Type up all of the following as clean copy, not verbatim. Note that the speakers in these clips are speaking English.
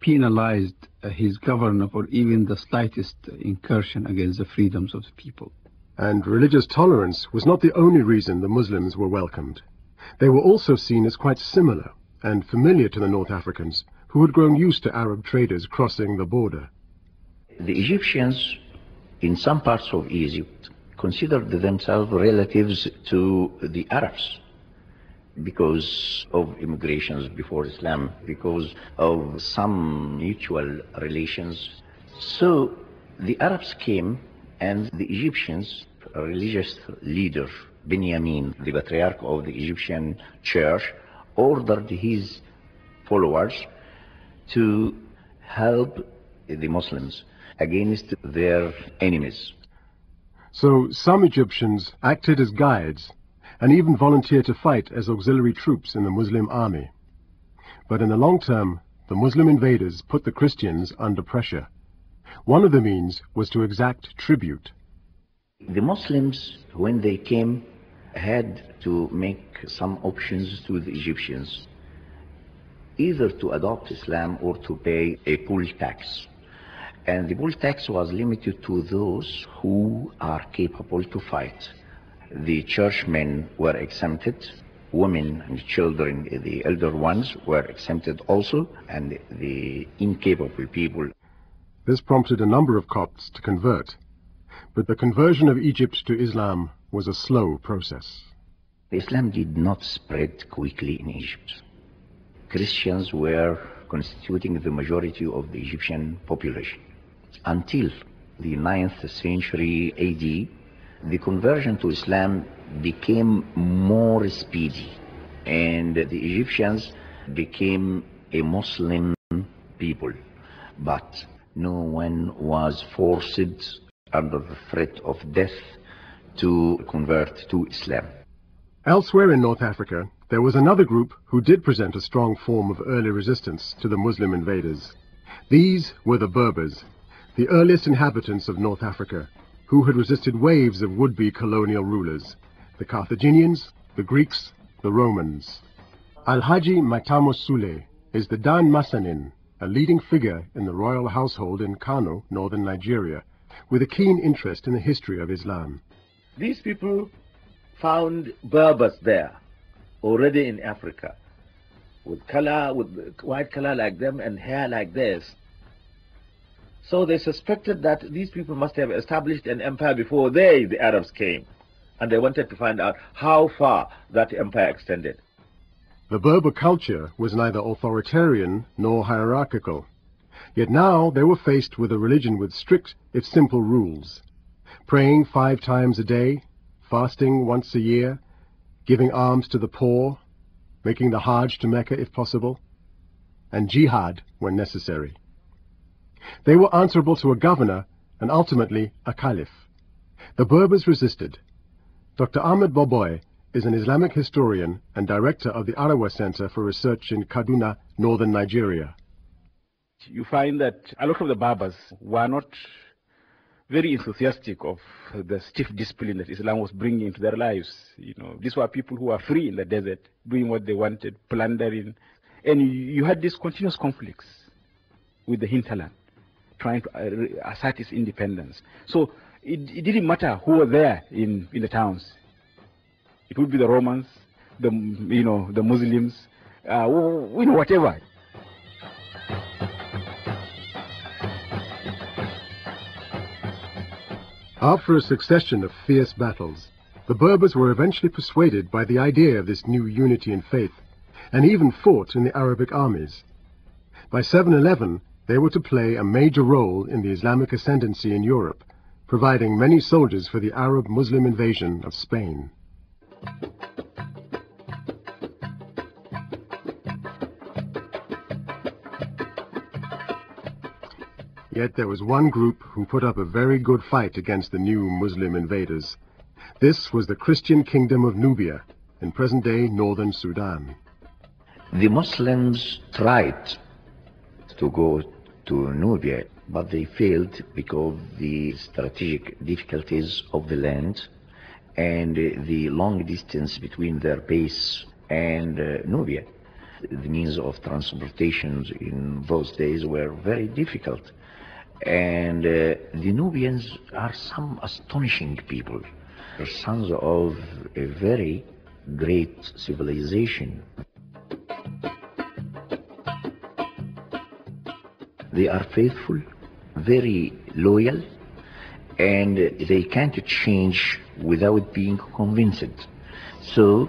penalized his governor for even the slightest incursion against the freedoms of the people. And religious tolerance was not the only reason the Muslims were welcomed. They were also seen as quite similar and familiar to the North Africans, who had grown used to Arab traders crossing the border. The Egyptians, in some parts of Egypt, considered themselves relatives to the Arabs because of immigrations before Islam, because of some mutual relations. So the Arabs came, and the Egyptians, a religious leader, Benjamin, the patriarch of the Egyptian church, ordered his followers to help the Muslims against their enemies. So some Egyptians acted as guides and even volunteered to fight as auxiliary troops in the Muslim army. But in the long term, the Muslim invaders put the Christians under pressure. One of the means was to exact tribute. The Muslims, when they came, had to make some options to the Egyptians, either to adopt Islam or to pay a poll tax. And the poll tax was limited to those who are capable to fight. The churchmen were exempted, women and children, the elder ones, were exempted also, and the incapable people. This prompted a number of Copts to convert, but the conversion of Egypt to Islam was a slow process. Islam did not spread quickly in Egypt. Christians were constituting the majority of the Egyptian population. Until the 9th century AD, the conversion to Islam became more speedy, and the Egyptians became a Muslim people. But no one was forced under the threat of death to convert to Islam. Elsewhere in North Africa, there was another group who did present a strong form of early resistance to the Muslim invaders. These were the Berbers, the earliest inhabitants of North Africa, who had resisted waves of would-be colonial rulers, the Carthaginians, the Greeks, the Romans. Al-Haji Matamos Sule is the Dan Masanin, a leading figure in the royal household in Kano, northern Nigeria, with a keen interest in the history of Islam. These people found Berbers there, already in Africa, with color, with white color like them and hair like theirs. So they suspected that these people must have established an empire before they, the Arabs, came. And they wanted to find out how far that empire extended. The Berber culture was neither authoritarian nor hierarchical. Yet now they were faced with a religion with strict, if simple, rules. Praying 5 times a day, fasting once a year, giving alms to the poor, making the Hajj to Mecca if possible, and jihad when necessary. They were answerable to a governor and ultimately a caliph. The Berbers resisted. Dr. Ahmed Boboy is an Islamic historian and director of the Arawa Center for Research in Kaduna, northern Nigeria. You find that a lot of the Berbers were not very enthusiastic of the stiff discipline that Islam was bringing into their lives. You know, these were people who were free in the desert, doing what they wanted, plundering. And you had these continuous conflicts with the hinterland, trying to assert its independence. So it didn't matter who were there in the towns. It would be the Romans, the Muslims, whatever. After a succession of fierce battles, the Berbers were eventually persuaded by the idea of this new unity in faith, and even fought in the Arabic armies. By 711, they were to play a major role in the Islamic ascendancy in Europe, providing many soldiers for the Arab-Muslim invasion of Spain. Yet there was one group who put up a very good fight against the new Muslim invaders. This was the Christian kingdom of Nubia, in present-day northern Sudan. The Muslims tried to go to Nubia, but they failed because of the strategic difficulties of the land and the long distance between their base and Nubia. the means of transportation in those days were very difficult. And the Nubians are some astonishing people. They're sons of a very great civilization. They are faithful, very loyal, and they can't change without being convinced. So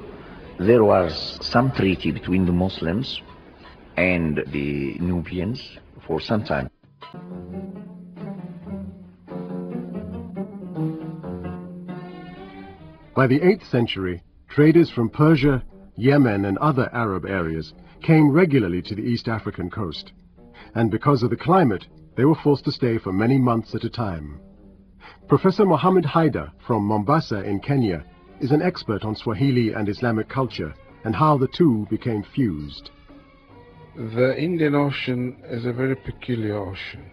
there was some treaty between the Muslims and the Nubians for some time. By the 8th century, traders from Persia, Yemen and other Arab areas came regularly to the East African coast. And because of the climate, they were forced to stay for many months at a time. Professor Mohammed Haidar from Mombasa in Kenya is an expert on Swahili and Islamic culture and how the two became fused. The Indian Ocean is a very peculiar ocean.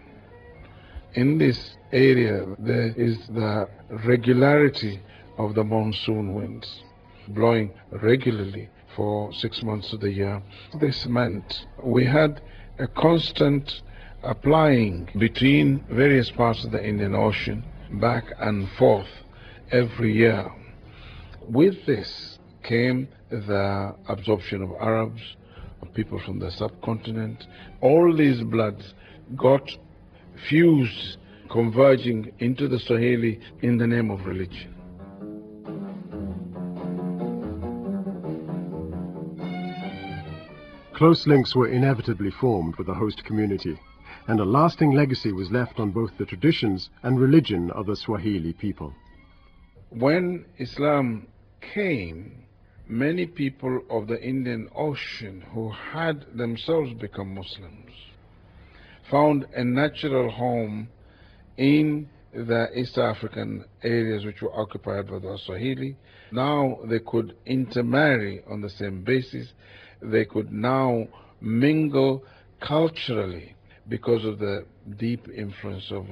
In this area, there is the regularity of the monsoon winds blowing regularly for 6 months of the year. This meant we had a constant applying between various parts of the Indian Ocean, back and forth every year. With this came the absorption of Arabs, of people from the subcontinent. All these bloods got fused, converging into the Swahili in the name of religion. Close links were inevitably formed with the host community, and a lasting legacy was left on both the traditions and religion of the Swahili people. When Islam came, many people of the Indian Ocean who had themselves become Muslims found a natural home in the East African areas which were occupied by the Swahili. Now they could intermarry on the same basis. They could now mingle culturally because of the deep influence of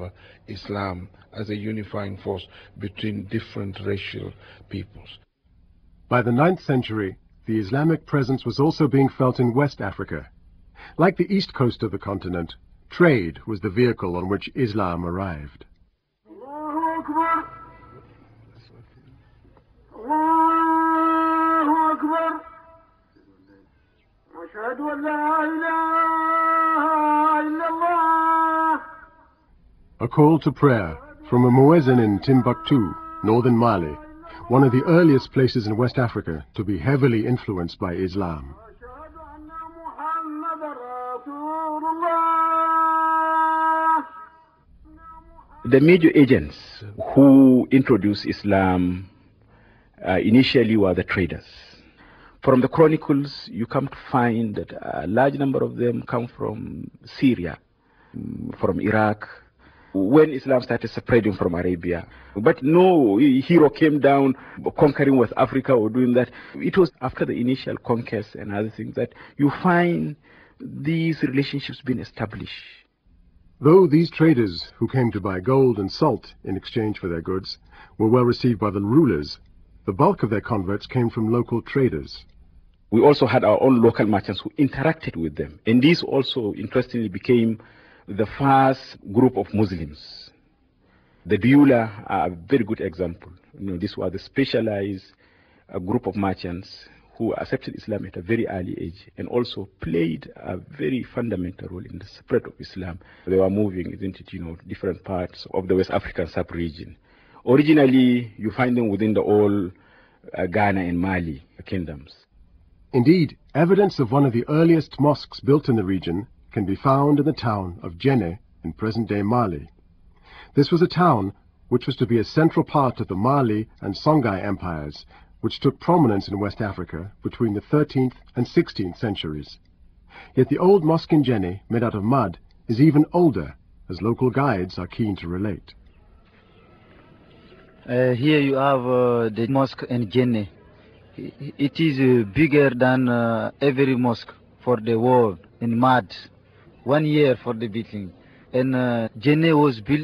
Islam as a unifying force between different racial peoples. By the 9th century, the Islamic presence was also being felt in West Africa. Like the east coast of the continent, trade was the vehicle on which Islam arrived. Allahu Akbar. Allahu Akbar. Ashhadu an la ilaha illallah. A call to prayer from a muezzin in Timbuktu, northern Mali, one of the earliest places in West Africa to be heavily influenced by Islam. The major agents who introduced Islam initially were the traders. From the chronicles, you come to find that a large number of them come from Syria, from Iraq, when Islam started spreading from Arabia. But no hero came down conquering West Africa or doing that. It was after the initial conquest and other things that you find these relationships being established. Though these traders, who came to buy gold and salt in exchange for their goods, were well received by the rulers, the bulk of their converts came from local traders. We also had our own local merchants who interacted with them. And these also, interestingly, became the first group of Muslims. The Beulah are a very good example. These were the specialized group of merchants who accepted Islam at a very early age and also played a very fundamental role in the spread of Islam. They were moving, isn't it, different parts of the West African sub-region. Originally, you find them within the old Ghana and Mali kingdoms. Indeed, evidence of one of the earliest mosques built in the region can be found in the town of Djenné in present-day Mali. This was a town which was to be a central part of the Mali and Songhai empires, which took prominence in West Africa between the 13th and 16th centuries. Yet the old mosque in Djenné, made out of mud, is even older, as local guides are keen to relate. Here you have the mosque in Djenné. It is bigger than every mosque for the world in mud. 1 year for the building. And Djenné was built